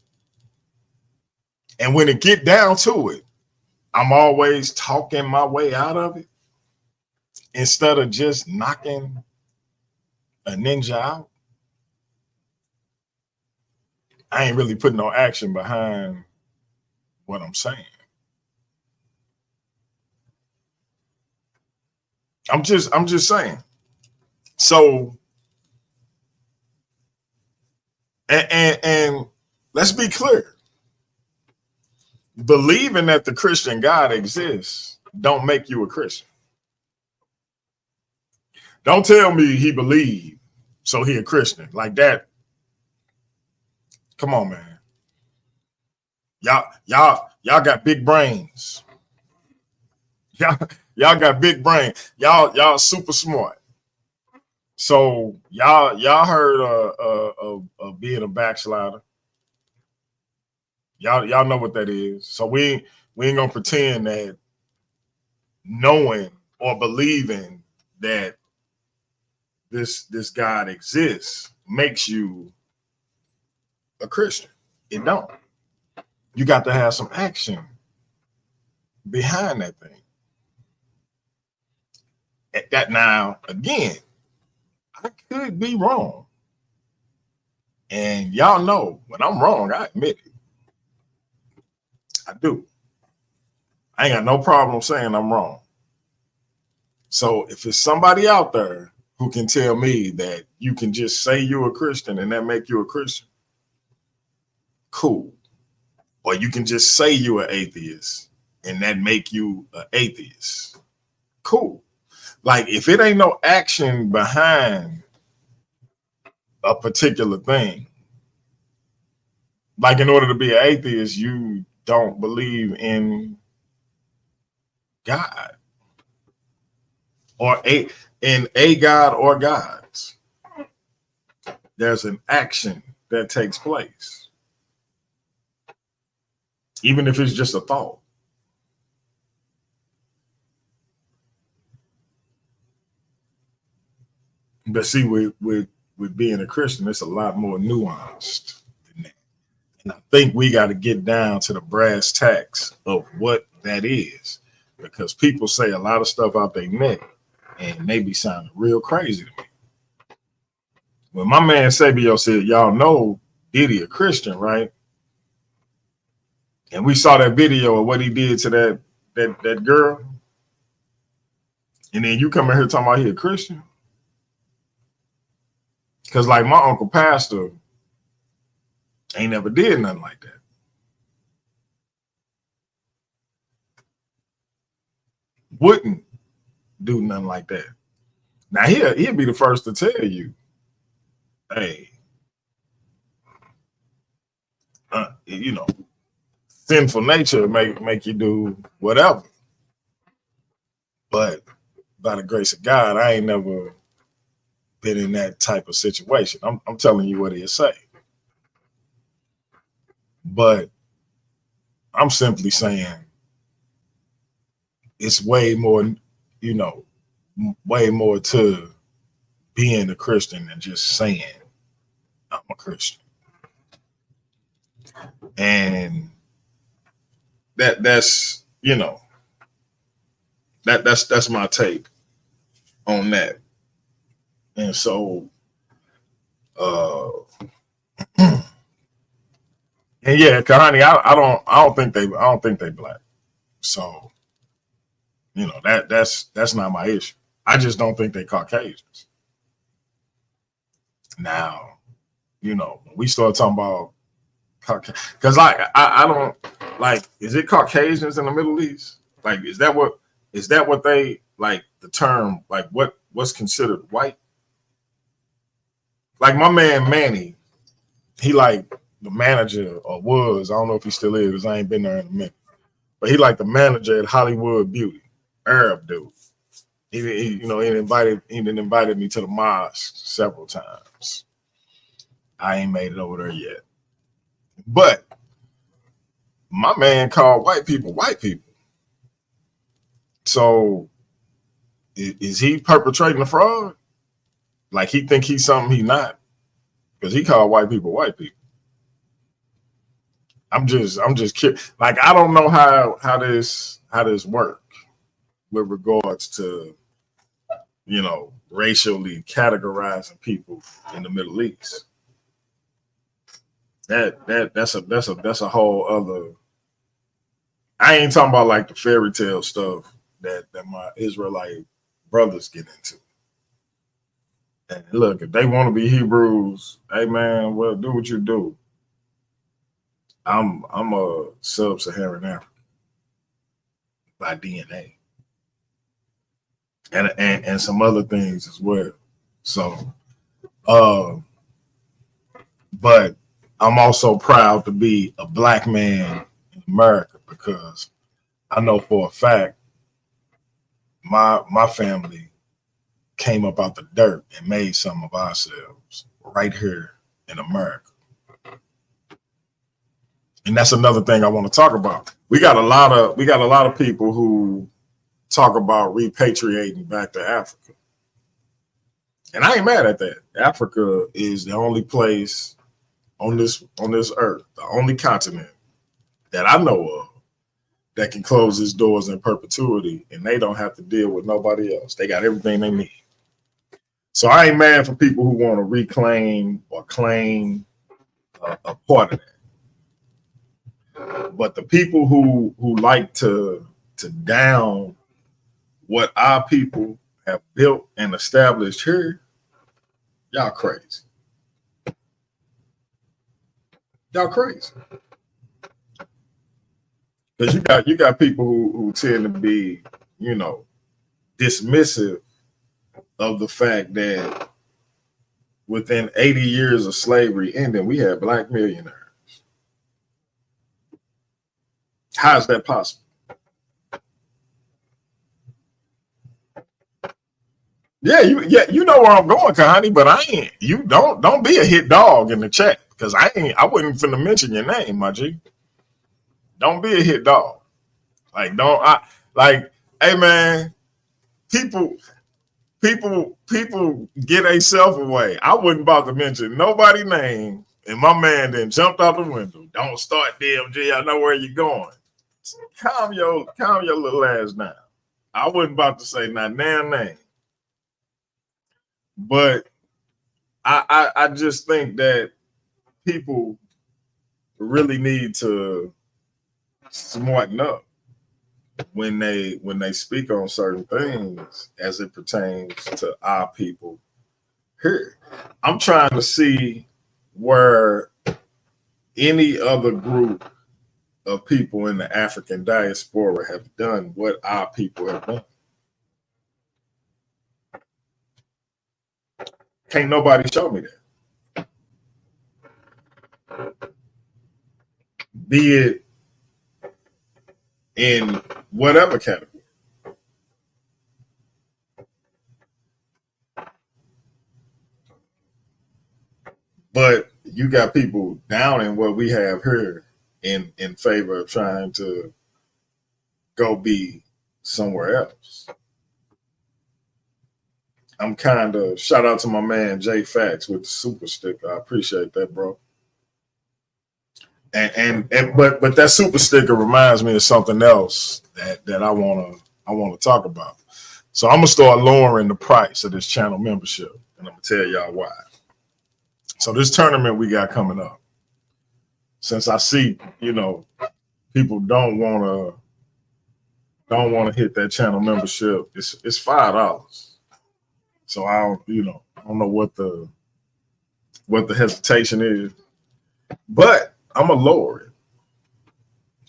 And when it get down to it, I'm always talking my way out of it instead of just knocking a ninja out. I ain't really putting no action behind what I'm saying. I'm just saying. So, and let's be clear. Believing that the Christian God exists don't make you a Christian. Don't tell me he believed, so he a Christian. Like that. Come on, man. Y'all got big brains. Y'all got big brain. Y'all super smart. So y'all heard of being a backslider. Y'all know what that is. So we ain't gonna pretend that knowing or believing that this God exists makes you a Christian. It don't. You got to have some action behind that thing. At that now, again, I could be wrong. And y'all know when I'm wrong, I admit it. I do. I ain't got no problem saying I'm wrong. So if it's somebody out there who can tell me that you can just say you're a Christian and that make you a Christian, cool. Or you can just say you're an atheist and that make you an atheist, cool. Like if it ain't no action behind a particular thing, like in order to be an atheist, you don't believe in God or in a God or gods. There's an action that takes place, even if it's just a thought. But see, with being a Christian, it's a lot more nuanced than that. And I think we got to get down to the brass tacks of what that is, because people say a lot of stuff out their neck and they be sounding real crazy to me. When my man Sabio said, y'all know Diddy a Christian, right? And we saw that video of what he did to that girl. And then you come in here talking about he a Christian? Because like my uncle pastor ain't never did nothing like that. Wouldn't do nothing like that. Now he'll be the first to tell you, hey, you know, sinful nature make you do whatever. But by the grace of God, I ain't never been in that type of situation. I'm telling you what he'll say. But I'm simply saying it's way more, you know, way more to being a Christian than just saying I'm a Christian. And that's you know, that's my take on that. And so and yeah, Kahani, I don't think they black. So, you know, that's not my issue. I just don't think they Caucasians. Now, you know, when we start talking about because like I don't like, is it Caucasians in the Middle East? Like, is that what they like the term, like what's considered white? Like my man Manny, he like the manager, or was, I don't know if he still is because I ain't been there in a minute, but he like the manager at Hollywood Beauty, Arab dude. He you know, he invited me to the mosque several times. I ain't made it over there yet. But my man called white people white people. So is he perpetrating a fraud? Like he think he's something he not? Because he called white people white people. I'm just curious. Like I don't know how this work with regards to, you know, racially categorizing people in the Middle East. That's a whole other. I ain't talking about like the fairy tale stuff that my Israelite brothers get into. And look, if they want to be Hebrews, hey man, well, do what you do. I'm a sub-Saharan African by DNA, and some other things as well. So, but I'm also proud to be a black man in America, because I know for a fact my family came up out the dirt and made some of ourselves right here in America. And that's another thing I want to talk about. We got a lot of people who talk about repatriating back to Africa. And I ain't mad at that. Africa is the only place on this earth, the only continent that I know of that can close its doors in perpetuity, and they don't have to deal with nobody else. They got everything they need. So I ain't mad for people who want to reclaim or claim a part of that. But the people who like to down what our people have built and established here, y'all crazy. Y'all crazy. Because you got people who tend to be, you know, dismissive of the fact that within 80 years of slavery ending, we had black millionaires. How is that possible? Yeah, you know where I'm going, Connie, but I ain't. You don't be a hit dog in the chat because I wasn't finna mention your name, my G. Don't be a hit dog. Like hey man, people get themselves away. I wasn't about to mention nobody's name, and my man then jumped out the window. Don't start DMG. I know where you're going. Calm your little ass down. I wasn't about to say not damn name. But I just think that people really need to smarten up when they speak on certain things as it pertains to our people here. I'm trying to see where any other group of people in the African diaspora have done what our people have done. Can't nobody show me that. Be it in whatever category. But you got people down in what we have here in favor of trying to go be somewhere else. I'm kind of shout out to my man Jay Fax with the super sticker. I appreciate that, bro. But that super sticker reminds me of something else that I wanna talk about. So I'm gonna start lowering the price of this channel membership, and I'm gonna tell y'all why. So this tournament we got coming up, since I see, you know, people don't wanna hit that channel membership, it's $5. So I don't know what the hesitation is, but I'm gonna lower it.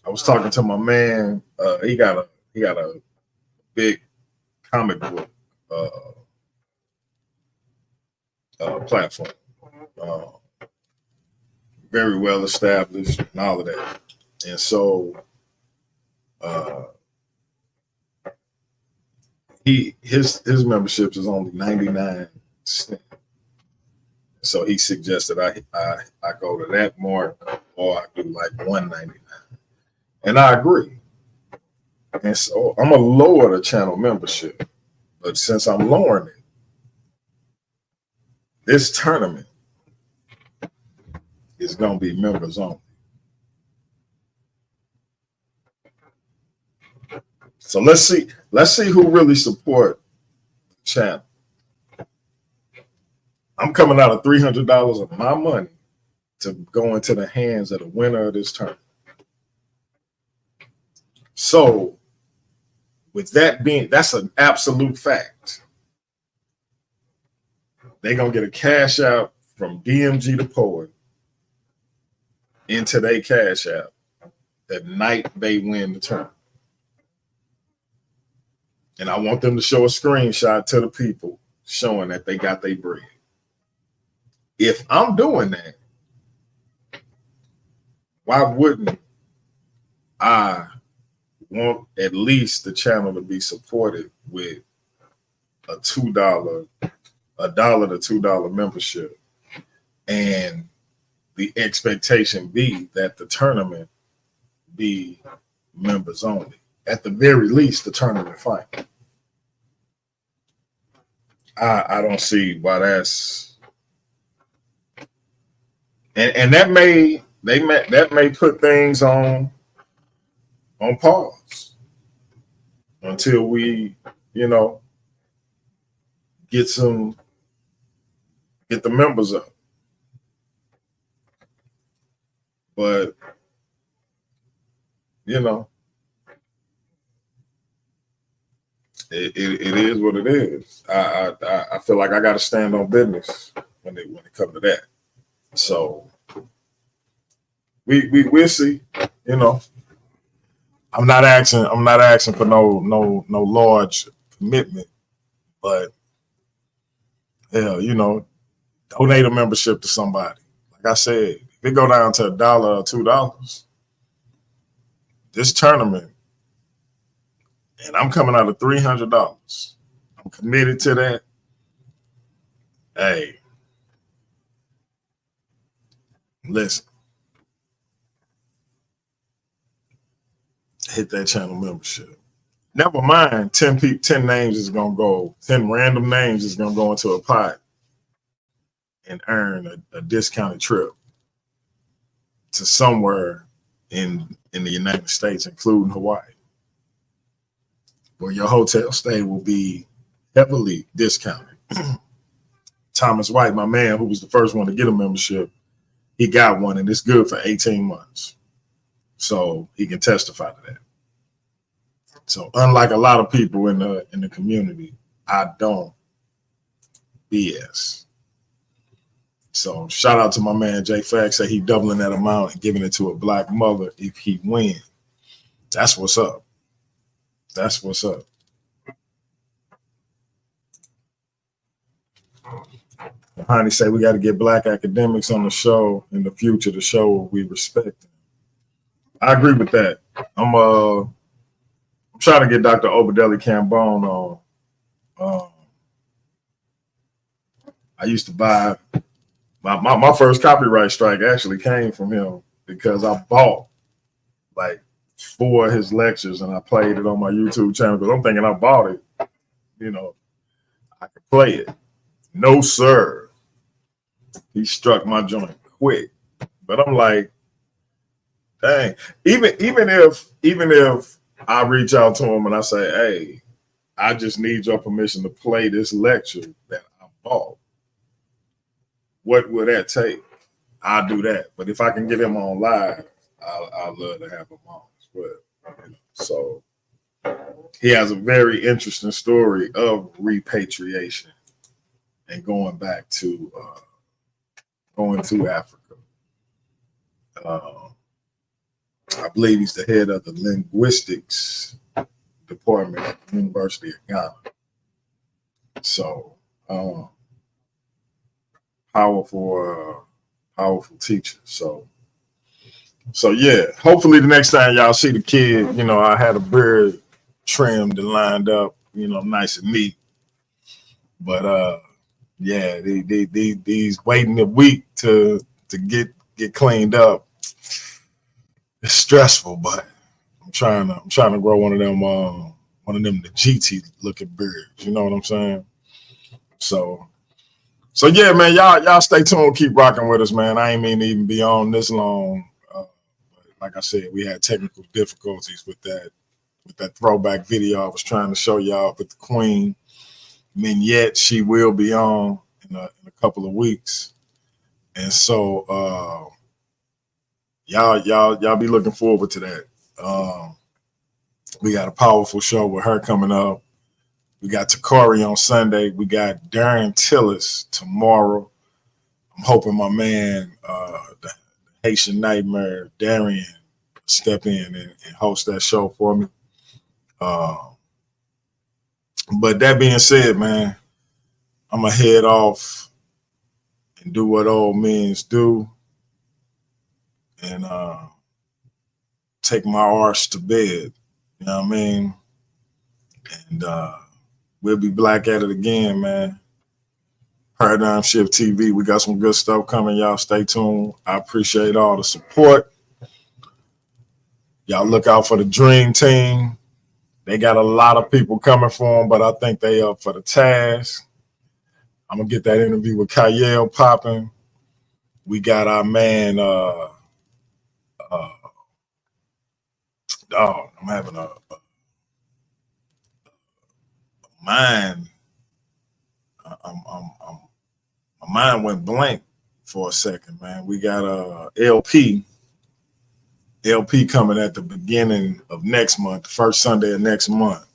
I was talking to my man. He got a big comic book platform, very well established and all of that. And so his memberships is only 99 cents. So he suggested I go to that mark, or I do like 199. And I agree. And so I'm gonna lower the channel membership. But since I'm lowering it, this tournament is gonna be members only. So let's see who really support the channel. I'm coming out of $300 of my money to go into the hands of the winner of this tournament. So with that being, that's an absolute fact. They're gonna get a cash out from DMG the Poet into their cash out the night they win the tournament. And I want them to show a screenshot to the people showing that they got their bread. If I'm doing that, why wouldn't I want at least the channel to be supported with a $1 to $2 membership, and the expectation be that the tournament be members only, at the very least the tournament final. I don't see why that's, and that may put things on pause until we, get some get the members up. But you know, it is what it is. I feel like I got to stand on business when it comes to that. So we'll see. You know, I'm not asking for no large commitment, but hell, you know, donate a membership to somebody. Like I said, if it go down to $1 or $2, this tournament, and I'm coming out of $300. I'm committed to that. Hey, listen, hit that channel membership. Never mind, 10 names is gonna go, 10 random names is gonna go into a pot and earn a discounted trip to somewhere in the United States, including Hawaii, where your hotel stay will be heavily discounted. Thomas White, my man, who was the first one to get a membership, he got one, and it's good for 18 months. So he can testify to that. So unlike a lot of people in the community, I don't BS. So shout out to my man Jay Fax, say he doubling that amount and giving it to a black mother if he wins. That's what's up. That's what's up. Honey say we got to get black academics on the show in the future to show we respect them. I agree with that. I'm trying to get Dr. Obadeli Cambone on. I used to buy my first copyright strike actually came from him because I bought like 4 of his lectures and I played it on my YouTube channel because I'm thinking I bought it. You know, I could play it. No, sir. He struck my joint quick. But I'm like, dang. Even if I reach out to him and I say, hey, I just need your permission to play this lecture that I bought, what would that take? I'll do that. But if I can get him on live, I'll love to have him on as well. You know? So he has a very interesting story of repatriation and going back to Africa. I believe he's the head of the linguistics department at the University of Ghana. So powerful teacher. So yeah, hopefully the next time y'all see the kid, you know, I had a beard trimmed and lined up, you know, nice and neat. But yeah, these waiting a week to get cleaned up. It's stressful, but I'm trying to grow one of them the GT looking beards. You know what I'm saying? So yeah, man, y'all stay tuned, keep rocking with us, man. I ain't mean to even be on this long. Like I said, we had technical difficulties with that throwback video I was trying to show y'all with the Queen. Menyet, she will be on in a couple of weeks, and so y'all be looking forward to that. We got a powerful show with her coming up. We got Takari on Sunday. We got Darren Tillis tomorrow. I'm hoping my man, the Haitian Nightmare, Darian, step in and host that show for me. But that being said, man, I'm going to head off and do what old men do and take my arse to bed. You know what I mean? And we'll be black at it again, man. Paradigm Shift TV. We got some good stuff coming. Y'all stay tuned. I appreciate all the support. Y'all look out for the Dream Team. They got a lot of people coming for them, but I think they up for the task. I'm going to get that interview with Kyle popping. We got our man, I'm having a mind. My mind went blank for a second, man. We got LP coming at the beginning of next month, the first Sunday of next month.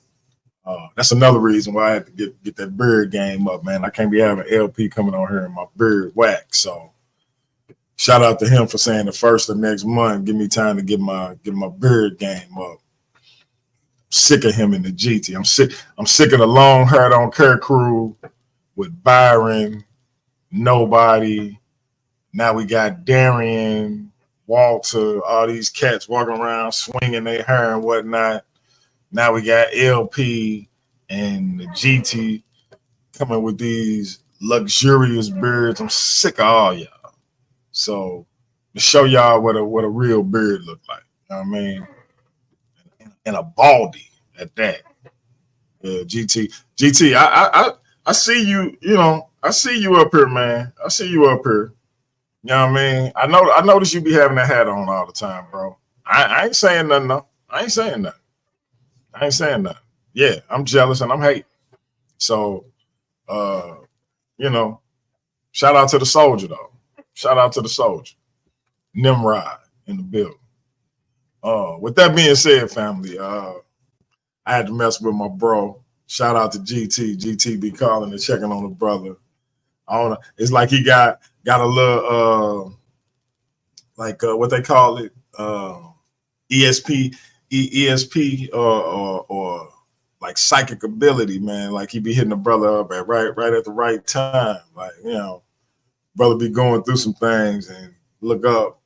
That's another reason why I had to get that beard game up, man. I can't be having LP coming on here and my beard whack. So shout out to him for saying the first of next month. Give me time to get my beard game up. Sick of him in the GT. I'm sick of the long hair don't care crew with Byron, Nobody. Now we got Darian, Walter, all these cats walking around swinging their hair and whatnot. Now we got LP and the GT coming with these luxurious beards. I'm sick of all y'all. So to show y'all what a real beard look like. You know what I mean? And a baldy at that. Yeah, GT. I see you, I see you up here, man. I see you up here. You know what I mean? I notice you be having a hat on all the time, bro. I ain't saying nothing though. I ain't saying nothing. Yeah, I'm jealous and I'm hating. So shout out to the soldier though. Shout out to the soldier. Nimrod in the building. With that being said, family, I had to mess with my bro. Shout out to GT. GT be calling and checking on the brother. I don't know. It's like he got a little what they call it, ESP or like psychic ability, man. Like he be hitting the brother up at right at the right time. Like, brother be going through some things and look up,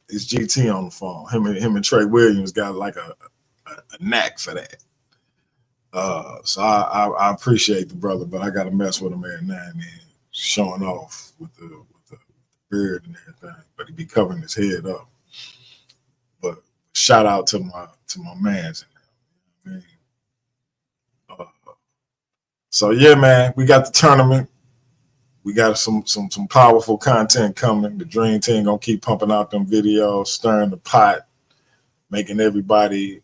it's GT on the phone. Him and Trey Williams got like a knack for that. So I appreciate the brother, but I gotta mess with him every now and then, showing off with the beard and everything. But he be covering his head up. But shout out to my mans. I mean, so yeah, man, we got the tournament. We got some powerful content coming. The Dream Team gonna keep pumping out them videos, stirring the pot, making everybody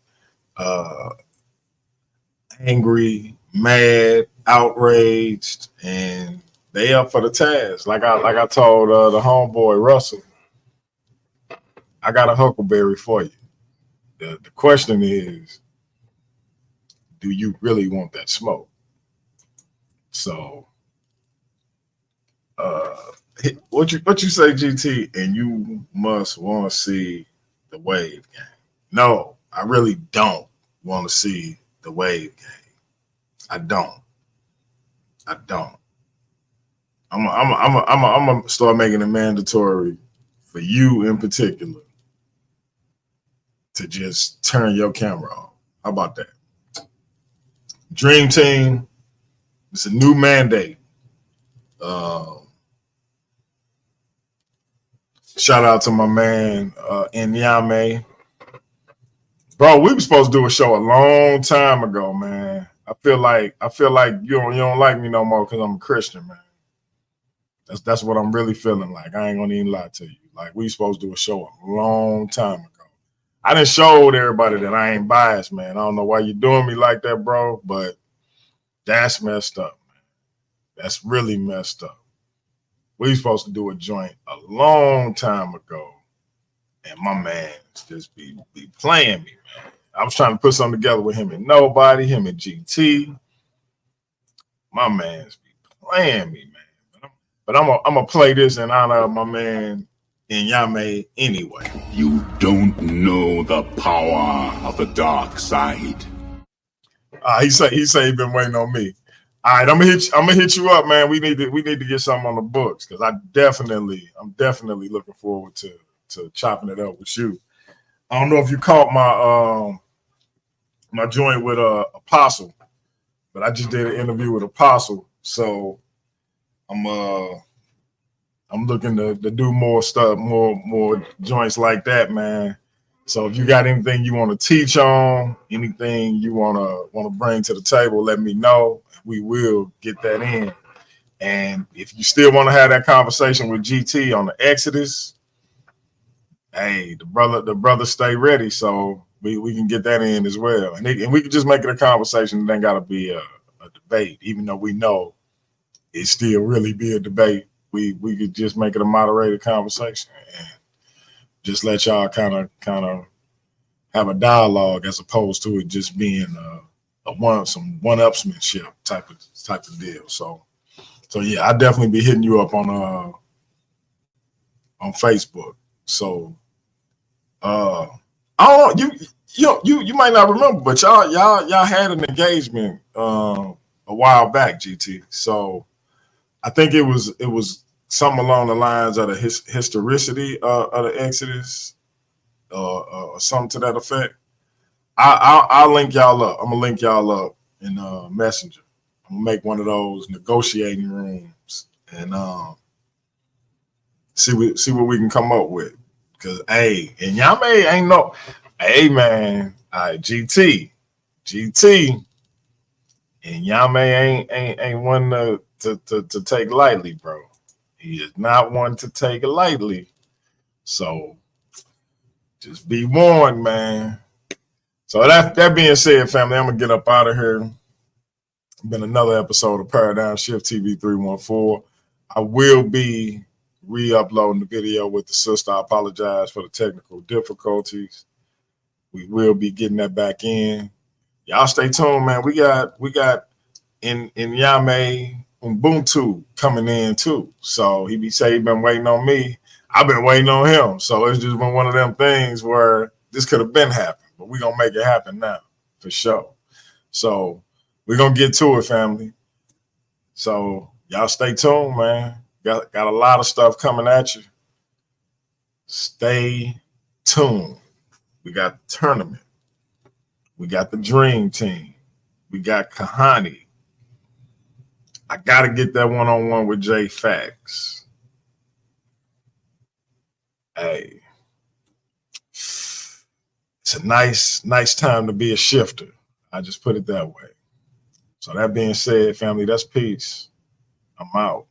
angry, mad, outraged, and they up for the task. Like I told the homeboy Russell, I got a huckleberry for you. The question is, do you really want that smoke? So what you say, GT? And you must want to see the wave game. No, I really don't want to see the wave game. I don't. I'm gonna start making it mandatory for you in particular to just turn your camera on. How about that? Dream Team, it's a new mandate. Shout out to my man EnMaat. Bro, we were supposed to do a show a long time ago, man. I feel like you don't like me no more because I'm a Christian, man. That's what I'm really feeling like. I ain't gonna even lie to you. Like, we supposed to do a show a long time ago. I done showed everybody that I ain't biased, man. I don't know why you doing me like that, bro, but that's messed up, man. That's really messed up. We supposed to do a joint a long time ago, and my man just be playing me, man. I was trying to put something together with him and Nobody, him and GT. My man's be playing me, man. But I'm gonna play this in honor of my man EnMaat anyway. You don't know the power of the dark side. He say he been waiting on me. All right, I'm gonna hit you up, man. We need to get something on the books because I'm definitely looking forward to chopping it up with you. I don't know if you caught my joint with Apostle, but I just did an interview with Apostle, so I'm looking to do more stuff, more joints like that, man. So if you got anything you want to teach on, anything you want to bring to the table, let me know. We will get that in. And if you still want to have that conversation with GT on the Exodus, hey, the brother stay ready. So we can get that in as well. And we can just make it a conversation. It ain't got to be a debate, even though we know it still really be a debate we could just make it a moderated conversation and just let y'all kind of have a dialogue as opposed to it just being some one-upsmanship type of deal. So yeah, I definitely be hitting you up on Facebook. So I don't know, you might not remember, but y'all had an engagement a while back, GT. So I think it was something along the lines of the historicity of the Exodus, or something to that effect. I'll link y'all up. I'm gonna link y'all up in Messenger. I'm gonna make one of those negotiating rooms and see what we can come up with. Cause hey, and y'all ain't no, hey man, all right, GT, and Yame ain't one to take lightly, bro. He is not one to take it lightly. So just be warned, man. So that being said, family, I'm gonna get up out of here. Been another episode of Paradigm Shift TV 314. I will be re-uploading the video with the sister. I apologize for the technical difficulties. We will be getting that back in. Y'all stay tuned, man. We got in Yame Ubuntu coming in too. So he been waiting on me. I've been waiting on him. So it's just been one of them things where this could have been happening, but we're gonna make it happen now for sure. So we're gonna get to it, family. So y'all stay tuned, man. Got a lot of stuff coming at you. Stay tuned. We got the tournament. We got the dream team. We got Kahani. I gotta get that one-on-one with Jay Fax. Hey, it's a nice time to be a shifter. I just put it that way. So that being said, family, that's peace. I'm out.